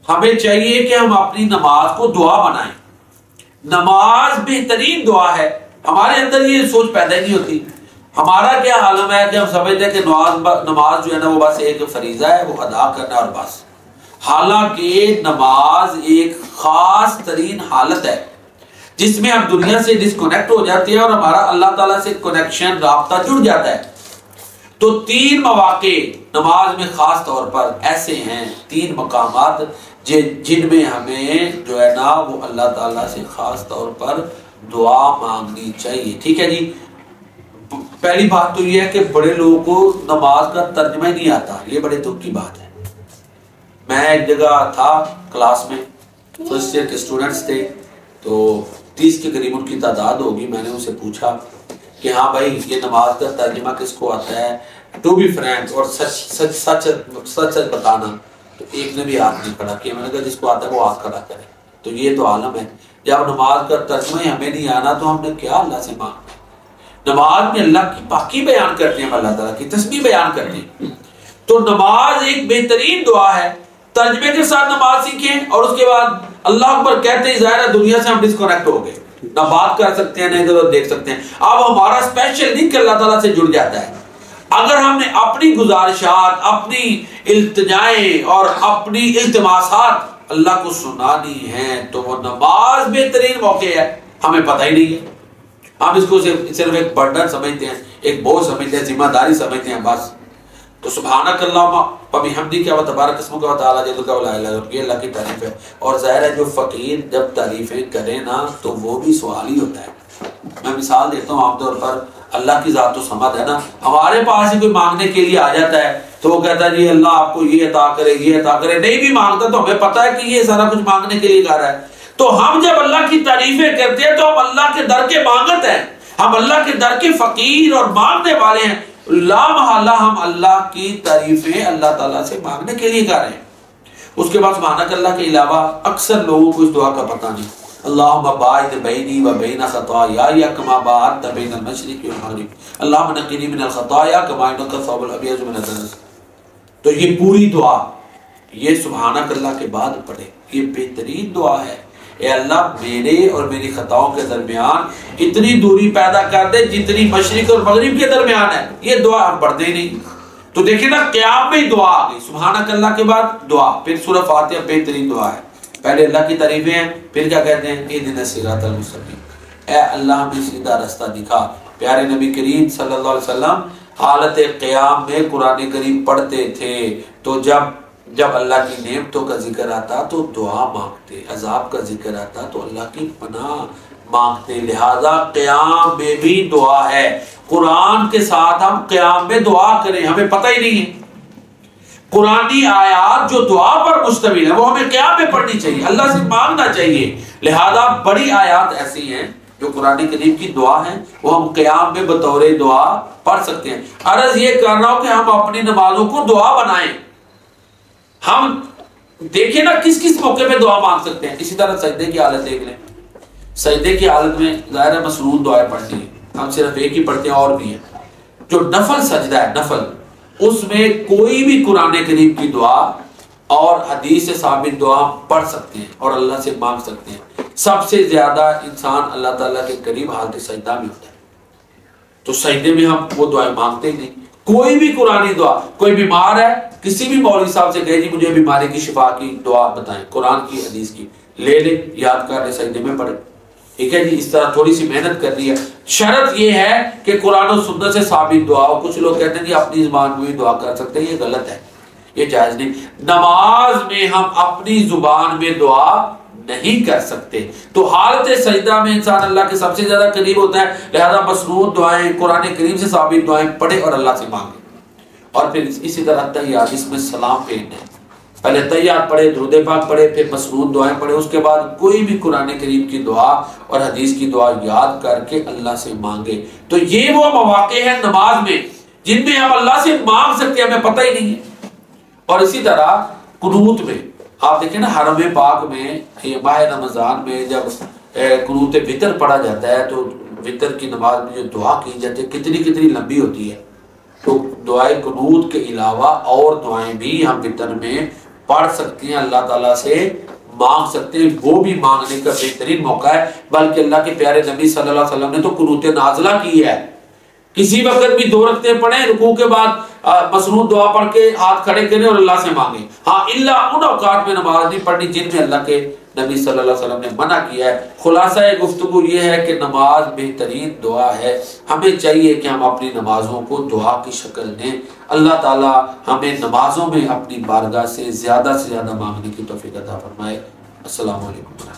ہمیں چاہیے کہ ہم اپنی نماز کو دعا بنائیں. نماز بہترین دعا ہے. ہمارے اندر یہ سوچ پیدا ہی نہیں ہوتی. ہمارا کیا عالم ہے کہ ہم سمجھتے ہیں کہ نماز جو ہے نا وہ بس ایک فریضہ ہے، وہ ادا کرنا اور بس. حالانکہ نماز ایک خاص ترین حالت ہے جس میں ہم دنیا سے ڈسکنیکٹ ہو جاتے ہیں اور ہمارا اللہ تعالیٰ سے کنیکشن، رابطہ جڑ جاتا ہے. تو 3 مواقع نماز میں خاص طور پر ایسے ہیں، 3 مقامات جن میں ہمیں جو ہے نا وہ اللہ تعالیٰ سے خاص طور پر دعا مانگنی چاہیے. ٹھیک ہے جی. پہلی بات تو یہ ہے کہ بڑے لوگوں کو نماز کا ترجمہ ہی نہیں آتا. یہ بڑے دکھ کی بات ہے. میں ایک جگہ تھا کلاس میں، فرسٹ ایئر کے اسٹوڈنٹس تھے، تو 30 کے قریب ان کی تعداد ہوگی. میں نے ان سے پوچھا کہ ہاں بھائی یہ نماز کا ترجمہ کس کو آتا ہے؟ ٹو بی فرینک، اور سچ بتانا. تو ایک نے بھی ہاتھ نہیں کھڑا کیا. میں نے کہا جس کو آتا ہے وہ ہاتھ کھڑا کرے. تو یہ تو عالم ہے. جب نماز کا ترجمہ ہی ہمیں نہیں آنا تو ہم نے کیا اللہ سے مانگنا؟ نماز میں اللہ کی پاکی بیان کرتے ہیں، اللہ تعالیٰ کی تسبیح بیان کرتے ہیں. تو نماز ایک بہترین دعا ہے. ترجمے کے ساتھ نماز سیکھیں اور اس کے بعد اللہ اکبر کہتے ہی ظاہر ہے دنیا سے ہم ڈسکنیکٹ ہو گئے، نہ بات کر سکتے ہیں نہ ادھر ادھر دیکھ سکتے ہیں. اب ہمارا اسپیشل لنک اللہ تعالیٰ سے جڑ جاتا ہے. اگر ہم نے اپنی گزارشات، اپنی التجائیں اور اپنی التماسات اللہ کو سنانی ہیں تو وہ نماز بہترین موقع ہے. ہمیں پتہ ہی نہیں ہے. ہم اس کو صرف ایک برڈن سمجھتے ہیں، ایک بوجھ سمجھتے ہیں، ذمہ داری سمجھتے ہیں بس. تو سبحانک اللہم وبحمدک و تبارک اسمک و تعالی جدک و لا الہ الا انت، یہ اللہ کی تعریف ہے. اور ظاہر ہے جو فقیر جب تعریفیں کرے نا تو وہ بھی سوال ہی ہوتا ہے. میں مثال دیتا ہوں. عام طور پر اللہ کی ذات تو صمد ہے نا. ہمارے پاس ہی کوئی مانگنے کے لیے آ جاتا ہے تو وہ کہتا ہے جی اللہ آپ کو یہ عطا کرے، یہ عطا کرے. نہیں بھی مانگتا تو ہمیں پتہ ہے کہ یہ سارا کچھ مانگنے کے لیے کر رہا ہے. تو ہم جب اللہ کی تعریفیں کرتے ہیں تو ہم اللہ کے در کے مانگت ہیں، ہم اللہ کے در کے فقیر اور مانگنے والے ہیں. لا محالہ ہم اللہ کی تعریفیں اللہ تعالیٰ سے مانگنے کے لیے کر رہے ہیں. اس کے بعد سبحانک اللہ کے علاوہ اکثر لوگوں کو اس دعا کا پتہ نہیں. اللہم باعث بینی و بین خطایا کما باعثت بین المشرق والمغرب، اللہم نقنی من الخطایا کما ینقی الثوب الابیض من الدنس. تو یہ پوری دعا یہ سبحانک اللہ کے بعد پڑھے. یہ بہترین دعا ہے. اے اللہ میرے اور میری خطاؤں کے درمیان اتنی دوری پیدا کر دے جتنی مشرق اور مغرب کے درمیان ہے. یہ دعا ہم پڑھتے ہی نہیں. تو دیکھیں نا قیام میں دعا آ گئی، سبحانک اللہ کے بعد دعا. پھر سورہ فاتحہ بہترین دعا ہے. پہلے اللہ کی تعریفیں ہیں، پھر کیا کہتے ہیں؟ اہدنا الصراط المستقیم، اے اللہ ہمیں سیدھا راستہ دکھا. پیارے نبی کریم صلی اللہ علیہ وسلم حالت قیام میں قرآن کریم پڑھتے تھے. تو جب اللہ کی نعمتوں کا ذکر آتا تو دعا مانگتے، عذاب کا ذکر آتا تو اللہ کی پناہ مانگتے. لہذا قیام میں بھی دعا ہے. قرآن کے ساتھ ہم قیام میں دعا کریں، ہمیں پتہ ہی نہیں ہے. قرآنی آیات جو دعا پر مشتمل ہے وہ ہمیں قیام میں پڑھنی چاہیے، اللہ سے مانگنا چاہیے. لہذا بڑی آیات ایسی ہیں جو قرآن کریم کی دعا ہیں وہ ہم قیام میں بطور دعا پڑھ سکتے ہیں. عرض یہ کر رہا ہوں کہ ہم اپنی نمازوں کو دعا بنائیں. ہم دیکھیں نا کس کس موقع پہ دعا مانگ سکتے ہیں. اسی طرح سجدے کی حالت دیکھ لیں. سجدے کی حالت میں ظاہر ہے مسنون دعائیں پڑھنی ہیں، ہم صرف ایک ہی پڑھتے ہیں، اور بھی ہیں. جو نفل سجدہ ہے نفل، اس میں کوئی بھی قرآن کریم کی دعا اور حدیث سے ثابت دعا پڑھ سکتے ہیں اور اللہ سے مانگ سکتے ہیں. سب سے زیادہ انسان اللہ تعالیٰ کے قریب حالت سجدہ میں ہوتا ہے. تو سجدے میں ہم وہ دعائیں مانگتے ہی نہیں. کوئی بھی قرآنی دعا، کوئی بیمار ہے کسی بھی مولوی صاحب سے کہے جی مجھے بیماری کی شفا کی دعا بتائیں، قرآن کی حدیث کی، لے لے یاد کر لے سجدے میں پڑھے. ٹھیک ہے جی. اس طرح تھوڑی سی محنت کرنی ہے. شرط یہ ہے کہ قرآن و سنت سے ثابت دعا ہو. کچھ لوگ کہتے ہیں جی اپنی زبان میں بھی دعا کر سکتے ہیں، یہ غلط ہے، یہ جائز نہیں. نماز میں ہم اپنی زبان میں دعا نہیں کر سکتے. تو حالت سجدہ میں انسان اللہ کے سب سے زیادہ قریب ہوتا ہے. لہذا مسنون دعائیں قرآن کریم سے ثابت دعائیں پڑھے اور اللہ سے مانگے. اور پھر اسی طرح تحیات، اس میں سلام پھیرنا ہے. پہلے تحیات پڑھے، درود پاک پڑھے، پھر مسنون دعائیں پڑھے. اس کے بعد کوئی بھی قرآن کریم کی دعا اور حدیث کی دعا یاد کر کے اللہ سے مانگے. تو یہ وہ مواقع ہیں نماز میں جن میں ہم اللہ سے مانگ سکتے ہیں، ہمیں پتہ ہی نہیں ہے. اور اسی طرح قنوت میں آپ دیکھیں نا، حرم پاک میں ماہ رمضان میں جب قنوت وتر پڑھا جاتا ہے تو وتر کی نماز میں جو دعا کی جاتی ہے کتنی لمبی ہوتی ہے. تو دعائے قنوت کے علاوہ اور دعائیں بھی ہم وتر میں پڑھ سکتے ہیں، اللہ تعالیٰ سے مانگ سکتے ہیں، وہ بھی مانگنے کا بہترین موقع ہے۔ بلکہ اللہ کے پیارے نبی صلی اللہ علیہ وسلم نے تو قنوت نازلہ کی ہے، کسی وقت بھی 2 رکعتیں پڑھیں، رکوع کے بعد مسنون دعا پڑھ کے ہاتھ کھڑے کریں اور اللہ سے مانگیں۔ ہاں اللہ ان اوقات میں نماز نہیں پڑھنی جن میں اللہ کے نبی صلی اللہ علیہ وسلم نے منع کیا ہے۔ خلاصہ گفتگو یہ ہے کہ نماز بہترین دعا ہے، ہمیں چاہیے کہ ہم اپنی نمازوں کو دعا کی شکل دیں۔ اللہ تعالیٰ ہمیں نمازوں میں اپنی بارگاہ سے زیادہ مانگنے کی توفیق عطا فرمائے۔ السلام علیکم۔